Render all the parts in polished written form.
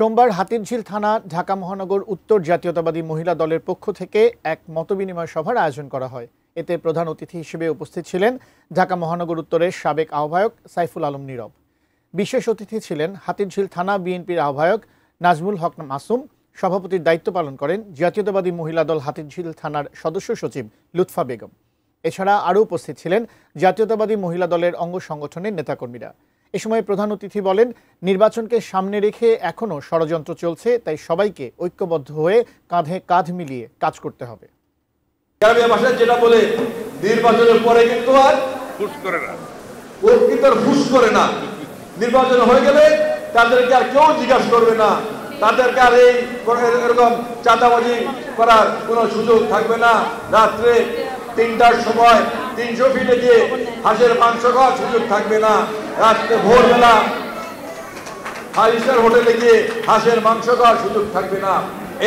সোমবার হাতিরঝিল থানা ঢাকা মহানগর উত্তর জাতীয়তাবাদী মহিলা দলের পক্ষ থেকে এক মতবিনিময় সভার আয়োজন করা হয়। এতে প্রধান অতিথি হিসেবে উপস্থিত ছিলেন ঢাকা মহানগর উত্তরের সাবেক আহ্বায়ক সাইফুল আলম নীরব। বিশেষ অতিথি ছিলেন হাতিরঝিল থানা বিএনপির আহ্বায়ক নাজমুল হক মাসুম। সভাপতির দায়িত্ব পালন করেন জাতীয়তাবাদী মহিলা দল হাতিরঝিল থানার সদস্য সচিব লুৎফা বেগম। এছাড়া আরও উপস্থিত ছিলেন জাতীয়তাবাদী মহিলা দলের অঙ্গ সংগঠনের নেতাকর্মীরা। এ সময় প্রধান অতিথি বলেন, নির্বাচনকে সামনে রেখে এখনও ষড়যন্ত্র চলছে, তাই সবাইকে ঐক্যবদ্ধ হয়ে কাঁধে কাঁধ মিলিয়ে কাজ করতে হবে। যেটা বলে নির্বাচনের পরে কিন্তু আর ফুস করে না, নির্বাচন হয়ে গেলে তাদেরকে আর কেউ জিজ্ঞাসা করবে না, তাদেরকে আর এই এরকম চাঁদাবাজি করার কোনো সুযোগ থাকবে না। রাত্রে ৩টার সময় ৩০০ ফিটে গিয়ে হাঁসের মাংস খাওয়ার সুযোগ থাকবে না। রাত্রে ভোরবেলা 5 স্টার হোটেলে গিয়ে হাঁসের মাংস খাওয়ার সুযোগ থাকবে না।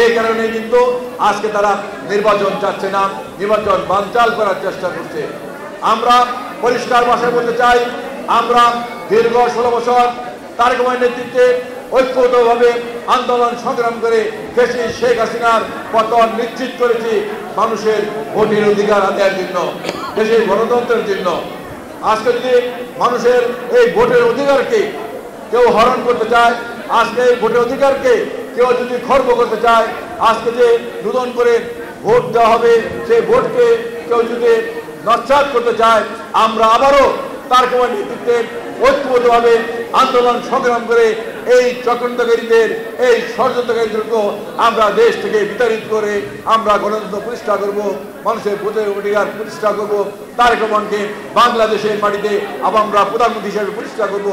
এই কারণে কিন্তু আজকে তারা নির্বাচন চাচ্ছে না, নির্বাচন বানচাল করার চেষ্টা করছে। আমরা পরিষ্কার ভাষায় বলতে চাই, আমরা দীর্ঘ 16 বছর তারেক রহমানের নেতৃত্বে ঐক্যবদ্ধভাবে আন্দোলন সংগ্রাম করে দেশে শেখ হাসিনার পতন নিশ্চিত করেছি মানুষের ভোটের অধিকার আদায়ের জন্য, দেশের গণতন্ত্রের জন্য। আজকে যদি মানুষের এই ভোটের অধিকারকে কেউ হরণ করতে চায়, আজকে এই ভোটের অধিকারকে কেউ যদি খর্ব করতে চায়, আজকে যে নতুন করে ভোট দেওয়া হবে সেই ভোটকে কেউ যদি নস্যাৎ করতে চায়, আমরা আবারও তারেক রহমানের নেতৃত্বে ঐক্যবদ্ধভাবে আন্দোলন সংগ্রাম করে এই চক্রান্তকারীদের, এই ষড়যন্ত্রকারীদেরকে আমরা দেশ থেকে বিতাড়িত করে আমরা গণতন্ত্র প্রতিষ্ঠা করব, মানুষের ভোটের অধিকার প্রতিষ্ঠা করব, তারেক রহমানকে বাংলাদেশের মাটিতে আবার আমরা প্রধানমন্ত্রী হিসেবে প্রতিষ্ঠা করব।